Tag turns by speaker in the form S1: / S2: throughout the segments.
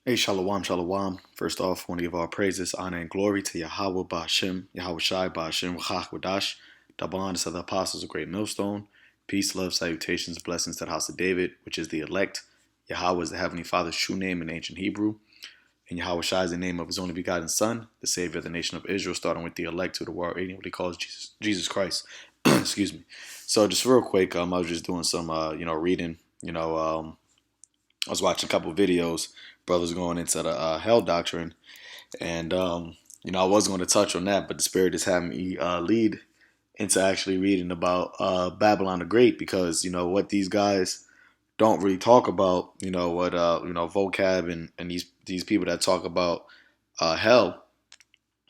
S1: Hey, shalom, shalom. First off, I want to give all praises, honor, and glory to Yahawah Ba'ashem, Yahawashai Ba'ashem, Wadash, Daban, the apostles, a great millstone. Peace, love, salutations, blessings to the house of David, which is the elect. Yahawah is the Heavenly Father's true name in ancient Hebrew. And Yahawashai is the name of his only begotten Son, the Savior of the nation of Israel, starting with the elect to the world, what he calls Jesus Christ. Excuse me. So just real quick, I was just doing some, reading, I was watching a couple of videos, brothers going into the hell doctrine, and I was going to touch on that, but the Spirit is having me lead into actually reading about Babylon the Great, because what these guys don't really talk about, what vocab and these people that talk about hell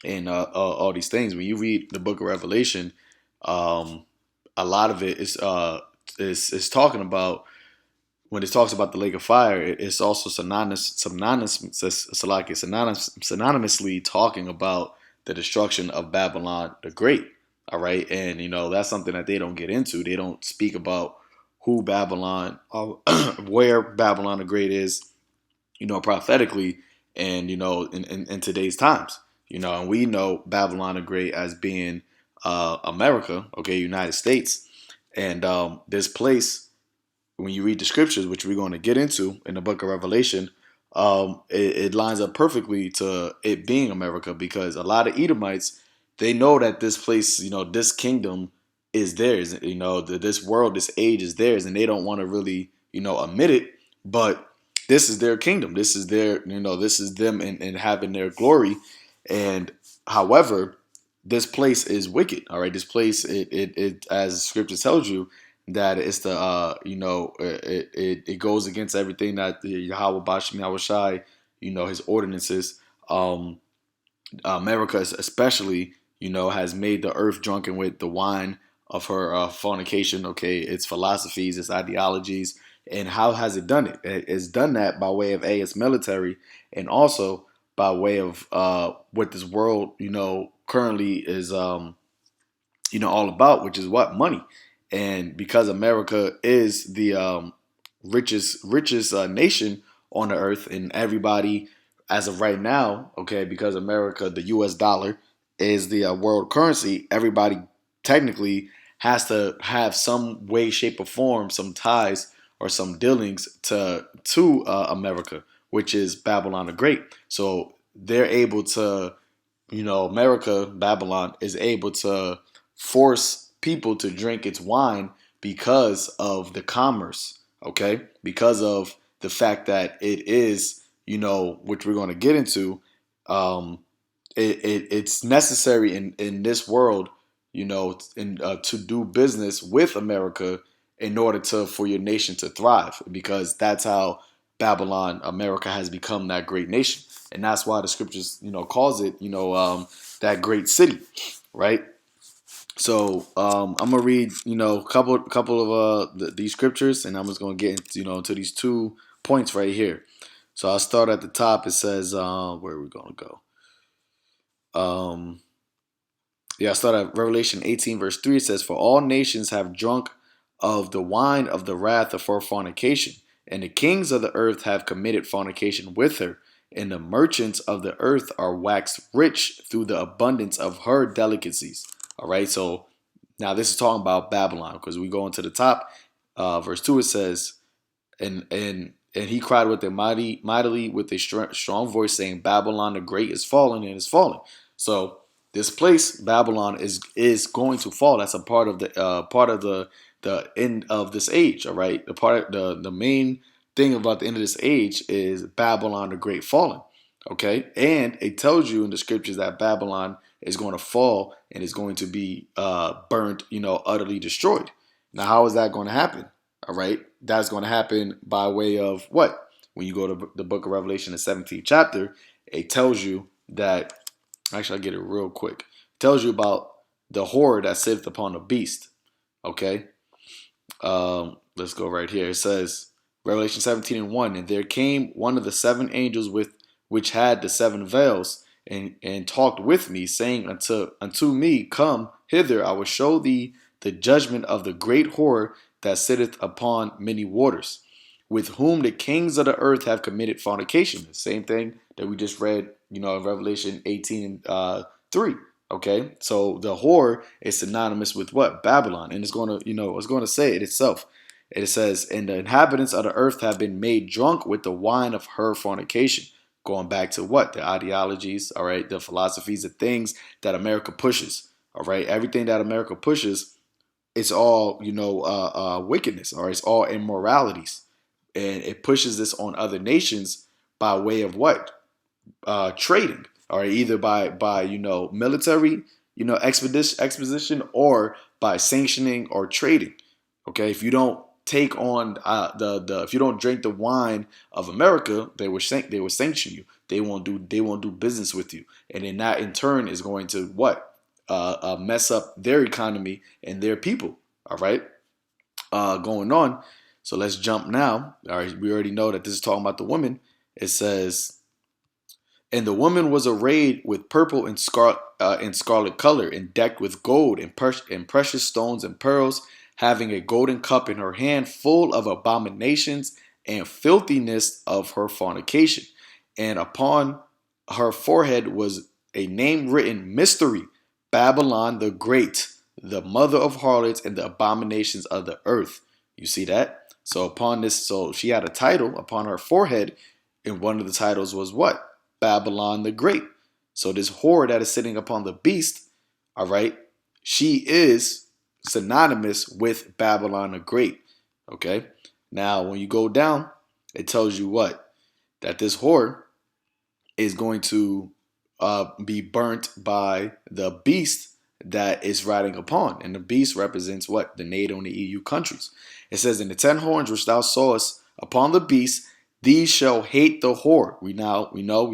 S1: and all these things. When you read the Book of Revelation, a lot of it is talking about, when it talks about the lake of fire, it's also synonymously talking about the destruction of Babylon the Great. All right, and that's something that they don't get into. They don't speak about who Babylon, where Babylon the Great is, prophetically, and in today's times, and we know Babylon the Great as being America, okay, United States, and this place, when you read the scriptures, which we're going to get into in the book of Revelation, it lines up perfectly to it being America, because a lot of Edomites, they know that this place, this kingdom is theirs. This world, this age is theirs, and they don't want to really, admit it. But this is their kingdom. This is their, this is them and having their glory. And however, this place is wicked. All right, this place, it as Scripture tells you, that it's the it goes against everything that the Yahawah Bashim Yahawashi, his ordinances. America especially, has made the earth drunken with the wine of her fornication. Okay, its philosophies, its ideologies, and how has it done it? It's done that by way of its military, and also by way of what this world, currently is, all about, which is what? Money. And because America is the richest nation on the earth, and everybody, as of right now, okay, because America, the U.S. dollar is the world currency, everybody technically has to have some way, shape, or form, some ties or some dealings to America, which is Babylon the Great. So they're able to, America, Babylon is able to force people to drink its wine because of the commerce, okay? Because of the fact that it is, which we're going to get into, it's necessary in this world, to do business with America in order for your nation to thrive, because that's how Babylon, America, has become that great nation. And that's why the scriptures, calls it, that great city, right? So I'm gonna read, couple of these scriptures, and I'm just gonna get into, into these 2 points right here. So I'll start at the top. It says, where are we gonna go? I start at Revelation 18, verse 3. It says, "For all nations have drunk of the wine of the wrath of her fornication, and the kings of the earth have committed fornication with her, and the merchants of the earth are waxed rich through the abundance of her delicacies." All right, so now this is talking about Babylon, because we go into the top, verse 2. It says, and he cried with a mightily with a strong voice, saying, "Babylon the Great is fallen and is fallen." So this place, Babylon, is going to fall. That's a part of the end of this age. All right, the main thing about the end of this age is Babylon the Great falling. Okay, and it tells you in the scriptures that Babylon is going to fall and is going to be burnt, utterly destroyed. Now, how is that going to happen? All right, that's going to happen by way of what? When you go to the book of Revelation, the 17th chapter, it tells you that. Actually, I'll get it real quick. It tells you about the horror that sitteth upon the beast. Okay, let's go right here. It says, Revelation 17:1, "And there came one of the 7 angels with which had the 7 vials, and talked with me, saying unto me, Come hither, I will show thee the judgment of the great whore that sitteth upon many waters, with whom the kings of the earth have committed fornication. The same thing that we just read, in Revelation 18 3. Okay, so the whore is synonymous with what? Babylon, and it's going to, it's going to say it itself. It says, and the inhabitants of the earth have been made drunk with the wine of her fornication. Going back to what? The ideologies, all right, the philosophies, the things that America pushes, all right, everything that America pushes, it's all, wickedness, or it's all immoralities, and it pushes this on other nations by way of what? Trading, or either by military, exposition, or by sanctioning or trading. Okay, if you don't take on the if you don't drink the wine of America, they will sanction you. They won't do business with you, and then that in turn is going to what? Mess up their economy and their people. All right, going on. So let's jump now. All right, we already know that this is talking about the women. It says, and the woman was arrayed with purple and scarlet color, and decked with gold and precious stones and pearls, having a golden cup in her hand, full of abominations and filthiness of her fornication. And upon her forehead was a name written, Mystery, Babylon the Great, the mother of harlots and the abominations of the earth. You see that? So upon this, so she had a title upon her forehead, and one of the titles was what? Babylon the Great. So this whore that is sitting upon the beast, all right, she is synonymous with Babylon the Great. Okay. Now, when you go down, it tells you what? That this whore is going to be burnt by the beast that is riding upon. And the beast represents what? The NATO and the EU countries. It says, in the 10 horns which thou sawest upon the beast, these shall hate the whore. We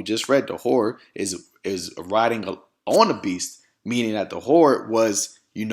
S1: just read the whore is riding on the beast, meaning that the whore was, in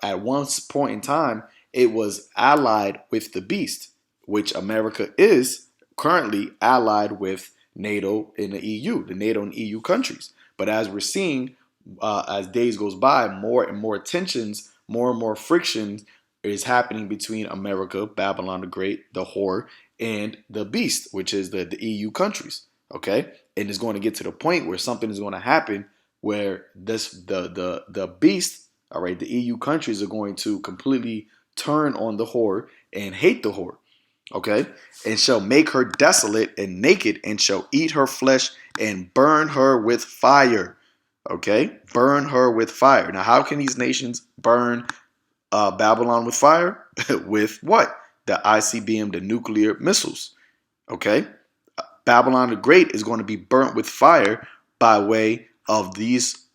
S1: at one point in time, it was allied with the beast, which America is currently allied with NATO and the EU, the NATO and EU countries. But as we're seeing, as days goes by, more and more tensions, more and more friction is happening between America, Babylon the Great, the whore, and the beast, which is the EU countries. Okay, and it's going to get to the point where something is going to happen where the beast, all right, the EU countries are going to completely turn on the whore and hate the whore. Okay, and shall make her desolate and naked, and shall eat her flesh and burn her with fire. Okay, burn her with fire. Now, how can these nations burn Babylon with fire? With what? The ICBM, the nuclear missiles. Okay, Babylon the Great is going to be burnt with fire by way of these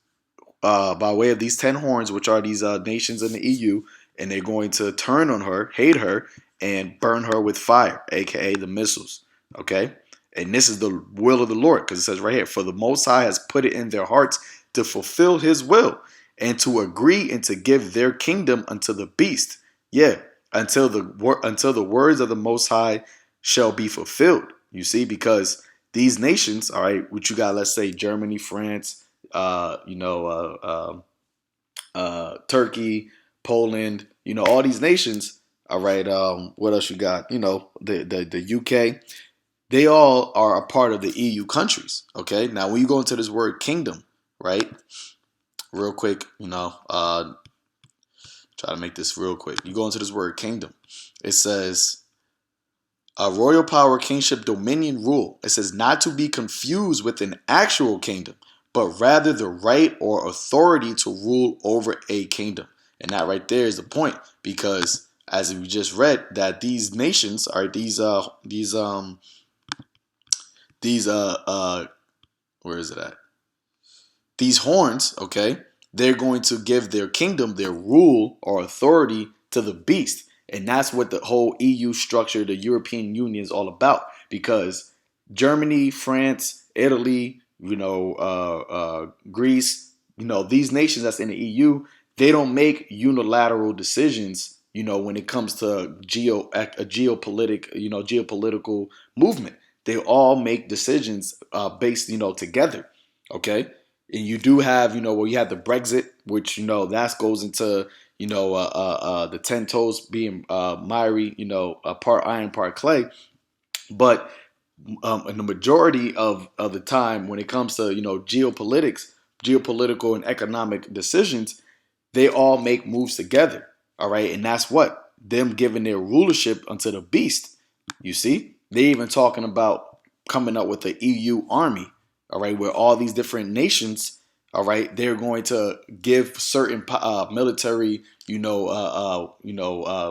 S1: 10 horns, which are these nations in the EU, and they're going to turn on her, hate her, and burn her with fire, aka the missiles. Okay, and this is the will of the Lord, because it says right here, for the Most High has put it in their hearts to fulfill His will, and to agree and to give their kingdom unto the beast. Yeah, until the words of the Most High shall be fulfilled. You see, because these nations, all right, which you got, let's say Germany, France, Turkey, Poland, all these nations. All right, what else you got? The UK. They all are a part of the EU countries. Okay, now when you go into this word kingdom, right? Real quick, try to make this real quick. You go into this word kingdom. It says a royal power, kingship, dominion, rule. It says not to be confused with an actual kingdom, but rather the right or authority to rule over a kingdom. And that right there is the point, because as we just read, that these nations are where is it at? These horns, okay, they're going to give their kingdom, their rule or authority to the beast. And that's what the whole EU structure, the European Union, is all about. Because Germany, France, Italy, Greece, these nations that's in the EU, they don't make unilateral decisions, when it comes to geopolitical movement. They all make decisions based, together. Okay. And you do have, you have the Brexit, which, that goes into, the 10 toes being miry, part iron, part clay. But in the majority of the time, when it comes to geopolitical and economic decisions, they all make moves together. All right, and that's what them giving their rulership unto the beast. You see, they even talking about coming up with the EU army. All right, where all these different nations, all right, they're going to give certain military,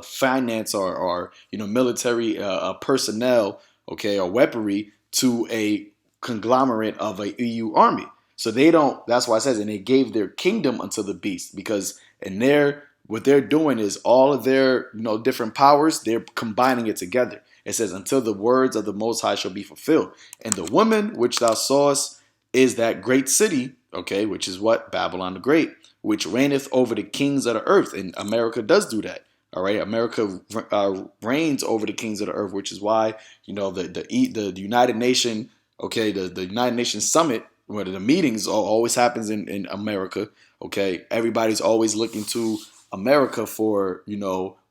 S1: finance or military personnel, okay, or weaponry to a conglomerate of a EU army. So they don't. That's why it says, and they gave their kingdom unto the beast, because in their what they're doing is all of their different powers. They're combining it together. It says, until the words of the Most High shall be fulfilled. And the woman which thou sawest is that great city, okay, which is what? Babylon the Great, which reigneth over the kings of the earth. And America does do that. All right, America reigns over the kings of the earth, which is why the United Nation, okay, the United Nations summit, where the meetings always happens in America. Okay, everybody's always looking to America for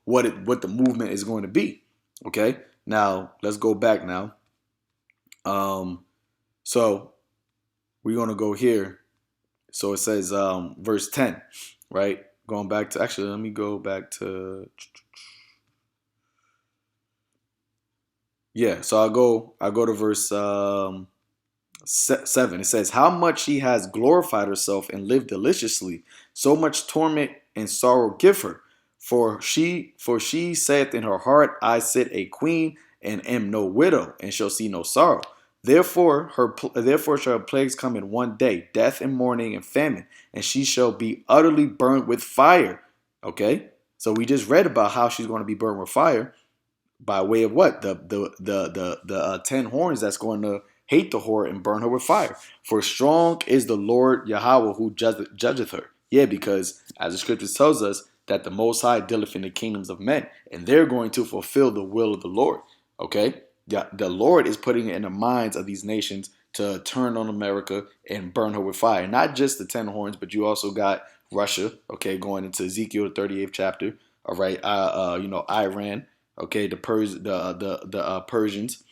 S1: what the movement is going to be. Okay, now let's go back now. So we're gonna go here. So it says verse 10, right? Going back to, actually, let me go back to, yeah. So I go to verse 7. It says, how much she has glorified herself and lived deliciously, so much torment and sorrow give her. For she saith in her heart, I sit a queen and am no widow, and shall see no sorrow. Therefore shall her plagues come in one day, death and mourning and famine, and she shall be utterly burned with fire. Okay, so we just read about how she's going to be burned with fire by way of what? The 10 horns that's going to hate the whore and burn her with fire. For strong is the Lord Yahweh who judgeth her. Yeah, because as the scriptures tells us that the Most High dealeth in the kingdoms of men, and they're going to fulfill the will of the Lord. Okay, the Lord is putting it in the minds of these nations to turn on America and burn her with fire. Not just the 10 horns, but you also got Russia, okay, going into Ezekiel, the 38th chapter. All right, Iran, okay, the Persians,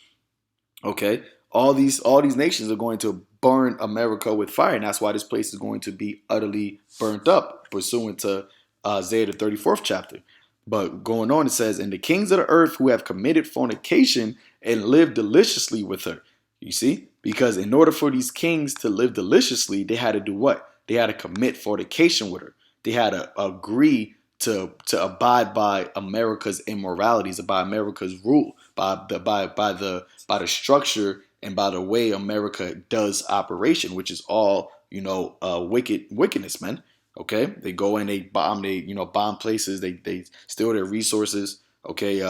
S1: okay. All these nations are going to burn America with fire, and that's why this place is going to be utterly burnt up, pursuant to Isaiah, the 34th chapter. But going on, it says, and the kings of the earth who have committed fornication and lived deliciously with her. You see? Because in order for these kings to live deliciously, they had to do what? They had to commit fornication with her. They had to agree to abide by America's immoralities, by America's rule, by the structure and by the way America does operation, which is all wickedness, man. Okay, they go and they bomb places. They steal their resources. Okay,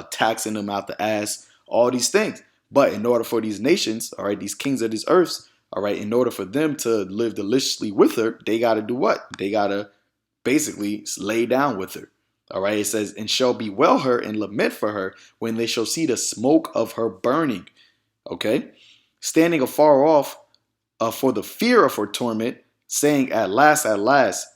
S1: taxing them out the ass. All these things. But in order for these nations, all right, these kings of these earths, all right, in order for them to live deliciously with her, they got to do what? They got to basically lay down with her. All right, it says, and shall bewail her and lament for her when they shall see the smoke of her burning. Okay, standing afar off for the fear of her torment, saying, at last,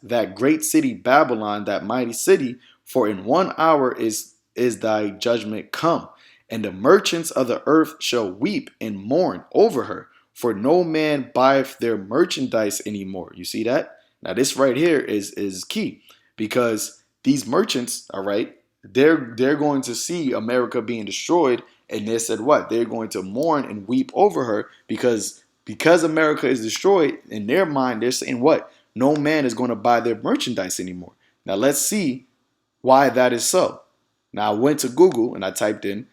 S1: that great city Babylon, that mighty city, for in 1 hour is thy judgment come. And the merchants of the earth shall weep and mourn over her, for no man buyeth their merchandise anymore. You see that? Now this right here is key, because these merchants, all right, they're going to see America being destroyed, and they said what? They're going to mourn and weep over her because America is destroyed. In their mind, they're saying what? No man is going to buy their merchandise anymore. Now let's see why that is so. Now I went to Google and I typed in,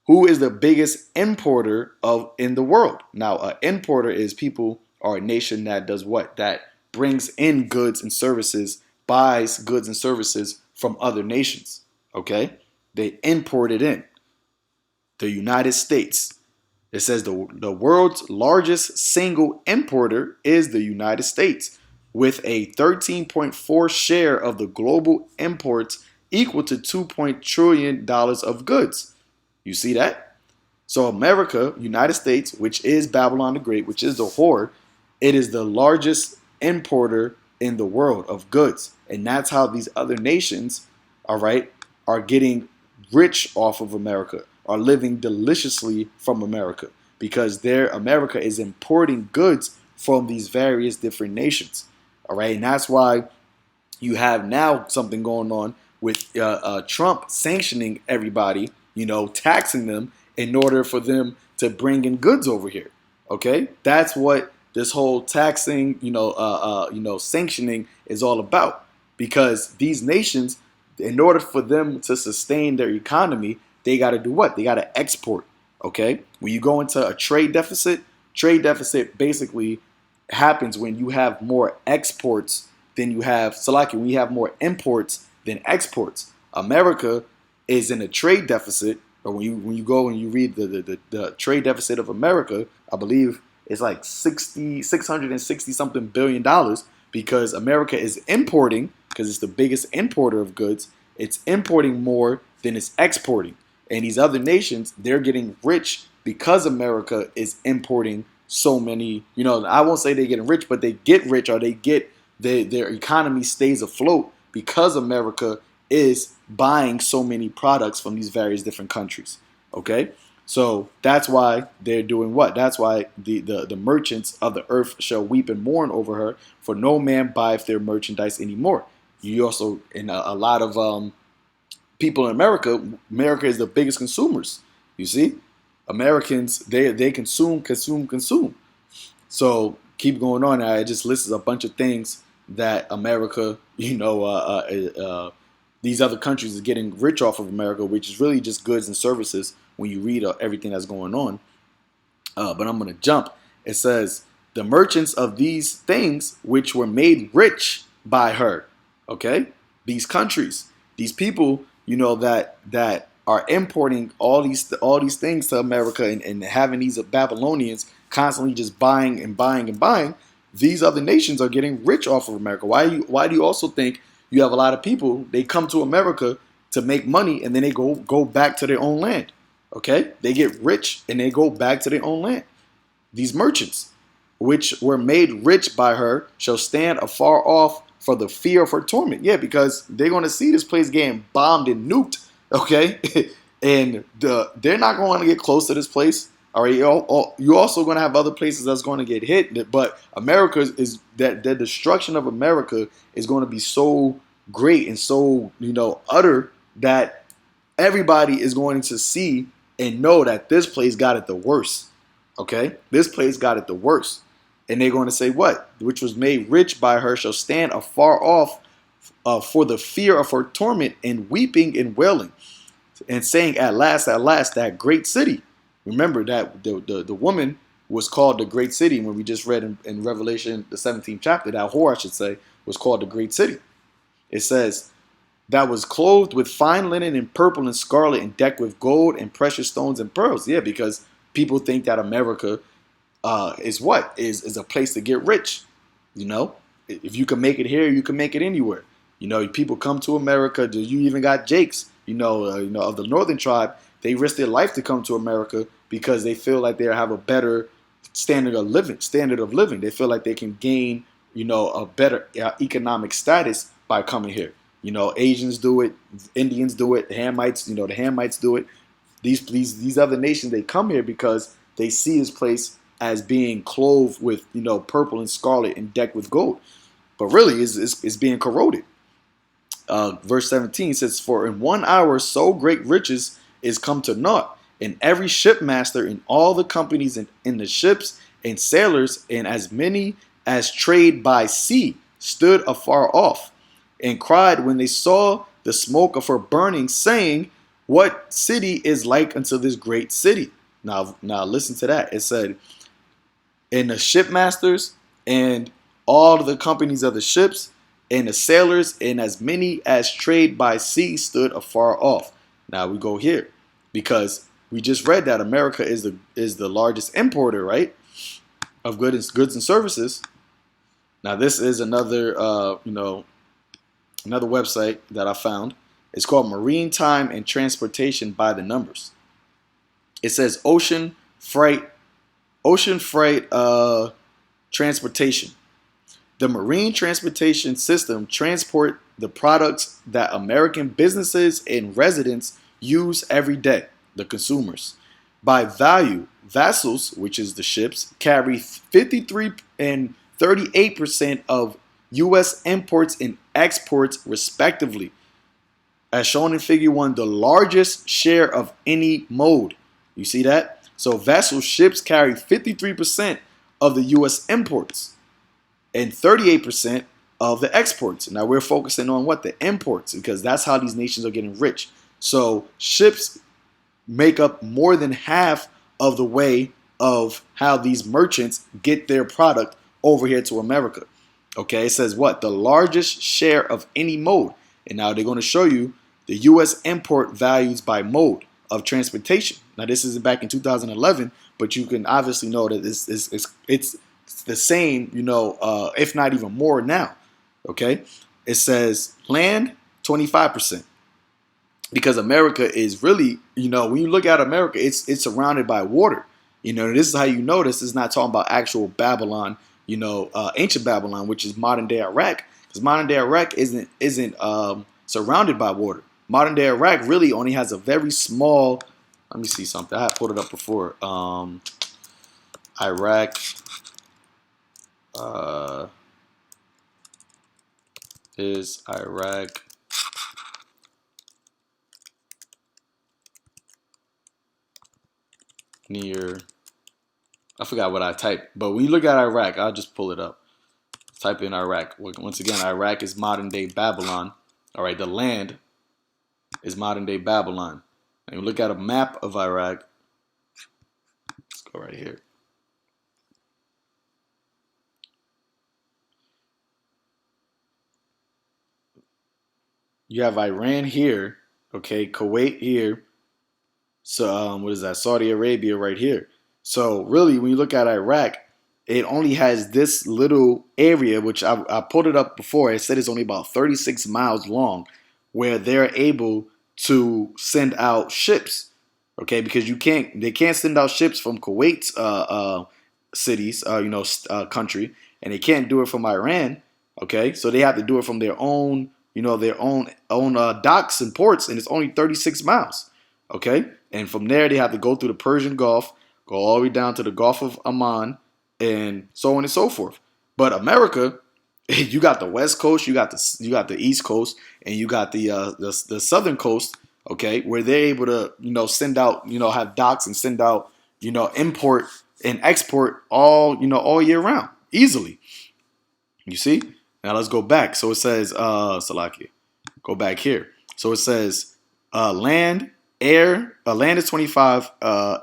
S1: who is the biggest importer in the world? Now, an importer is people or a nation that does what? That brings in goods and services, buys goods and services from other nations. Okay? They import it in. The United States. It says the world's largest single importer is the United States, with a 13.4 share of the global imports, equal to $2 trillion of goods. You see that? So America, United States, which is Babylon the Great, which is the whore, it is the largest importer in the world of goods. And that's how these other nations, all right, are getting rich off of America, are living deliciously from America, because America is importing goods from these various different nations. All right, and that's why you have now something going on with Trump sanctioning everybody, taxing them in order for them to bring in goods over here. Okay, that's what this whole taxing, sanctioning is all about. Because these nations, in order for them to sustain their economy, they got to do what? They got to export. Okay, when you go into a trade deficit basically happens when you have more exports than you have, we have more imports than exports. America is in a trade deficit, or when you go and you read the trade deficit of America, I believe it's like 660 something $billion, because America is importing, because it's the biggest importer of goods. It's importing more than it's exporting. And these other nations, they're getting rich because America is importing so many, I won't say they're getting rich, but they get rich, or their economy stays afloat because America is buying so many products from these various different countries. Okay, so that's why they're doing what? That's why the merchants of the earth shall weep and mourn over her, for no man buyeth their merchandise anymore. You also, in a lot of people in America is the biggest consumers. You see, Americans, they consume. So keep going on. I just listed a bunch of things that America, these other countries are getting rich off of America, which is really just goods and services when you read everything that's going on. But I'm going to jump. It says, the merchants of these things which were made rich by her. Okay? These countries, these people, that are importing all these things to America, and having these Babylonians constantly just buying and buying and buying. These other nations are getting rich off of America. Why do you also think you have a lot of people, they come to America to make money, and then they go back to their own land? Okay? They get rich and they go back to their own land. These merchants, which were made rich by her, shall stand afar off for the fear of her torment. Yeah, because they're going to see this place getting bombed and nuked. Okay? And they're not going to get close to this place. All right, you're also going to have other places that's going to get hit, but the destruction of America is going to be so great and so utter that everybody is going to see and know that this place got it the worst. Okay, this place got it the worst, and they're going to say, "What? Which was made rich by her shall stand afar off for the fear of her torment, and weeping and wailing, and saying, at last, that great city." Remember that the woman was called the great city when we just read in Revelation, the 17th chapter, that whore, I should say, was called the great city. It says, that was clothed with fine linen and purple and scarlet and decked with gold and precious stones and pearls. Yeah, because people think that America is a place to get rich. If you can make it here, you can make it anywhere. People come to America. You even got Jakes, of the northern tribe. They risk their life to come to America because they feel like they have a better standard of living. They feel like they can gain, a better economic status by coming here. Asians do it, Indians do it, the Hamites do it. These other nations, they come here because they see this place as being clothed with, purple and scarlet and decked with gold. But really, it's being corroded. Verse 17 says, for in 1 hour so great riches is come to naught, and every shipmaster in all the companies in the ships and sailors, and as many as trade by sea, stood afar off, and cried when they saw the smoke of her burning, saying, what city is like unto this great city? Now listen to that. It said, and the shipmasters and all the companies of the ships and the sailors and as many as trade by sea stood afar off. Now we go here because we just read that America is the largest importer, right, of goods and services. Now this is another another website that I found. It's called Marine Time and Transportation by the Numbers. It says ocean freight transportation. The marine transportation system transport the products that American businesses and residents use every day, the consumers. By value, vessels, which is the ships, carry 53 and 38% of U.S. imports and exports, respectively. As shown in Figure 1, the largest share of any mode. You see that? So vessel ships carry 53% of the U.S. imports and 38% of the exports. Now we're focusing on what? The imports, because that's how these nations are getting rich. So ships make up more than half of the way of how these merchants get their product over here to America. Okay, it says what? The largest share of any mode. And now they're going to show you the U.S. import values by mode of transportation. Now this is back in 2011, but you can obviously know that it's the same, if not even more now. Okay, it says land 25%. Because America is really, when you look at America, it's surrounded by water. This is how you know this is not talking about actual Babylon, ancient Babylon, which is modern day Iraq. Because modern day Iraq isn't surrounded by water. Modern day Iraq really only has a very small. Let me see something. I had pulled it up before. Iraq is Iraq near, I forgot what I typed, but when you look at Iraq, I'll just pull it up. Type in Iraq. Once again, Iraq is modern day Babylon. All right, the land is modern day Babylon. And you look at a map of Iraq. Let's go right here. You have Iran here, okay, Kuwait here. So what is that? Saudi Arabia right here. So really, when you look at Iraq, it only has this little area, which I pulled it up before. It said it's only about 36 miles long, where they're able to send out ships. Okay, because they can't send out ships from Kuwait's cities, country, and they can't do it from Iran. Okay, so they have to do it from their own, their own docks and ports, and it's only 36 miles. Okay, and from there they have to go through the Persian Gulf, go all the way down to the Gulf of Oman, and so on and so forth. But America, you got the West Coast, you got the East Coast, and you got the Southern Coast. Okay, where they're able to send out, have docks and send out, import and export all year round easily. You see? Now let's go back. So it says Salakia. Go back here. So it says land, air. Land is 25.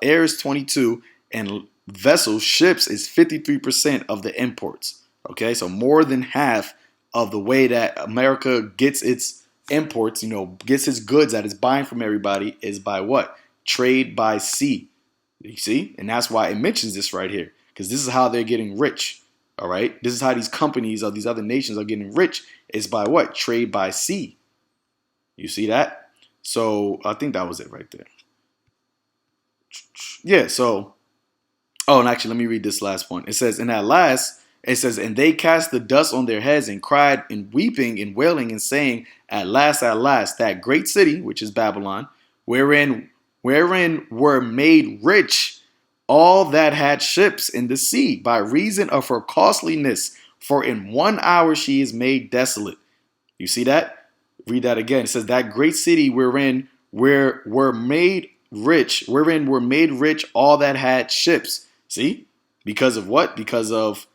S1: Air is 22, and vessels, ships is 53% of the imports. Okay, so more than half of the way that America gets its imports, gets its goods that it's buying from everybody is by what? Trade by sea. You see? And that's why it mentions this right here, because this is how they're getting rich. All right, this is how these companies of these other nations are getting rich, is by what? Trade by sea. You see that? So I think that was it right there. Yeah, so, oh, and actually, let me read this last one. It says, and at last, it says, and they cast the dust on their heads and cried and weeping and wailing and saying, at last, that great city, which is Babylon, wherein were made rich all that had ships in the sea by reason of her costliness, for in 1 hour she is made desolate. You see that? Read that again. It says, that great city wherein were made rich all that had ships. See? Because of what? Because of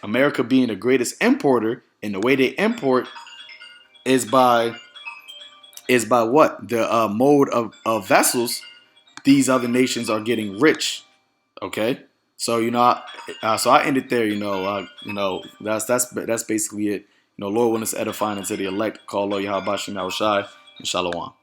S1: America being the greatest importer, and the way they import is by what? The mode of vessels. These other nations are getting rich. Okay, so so I ended there. That's basically it. Lord willing, us edifying unto the elect. Call Lord YAHAWASHI and Shalom.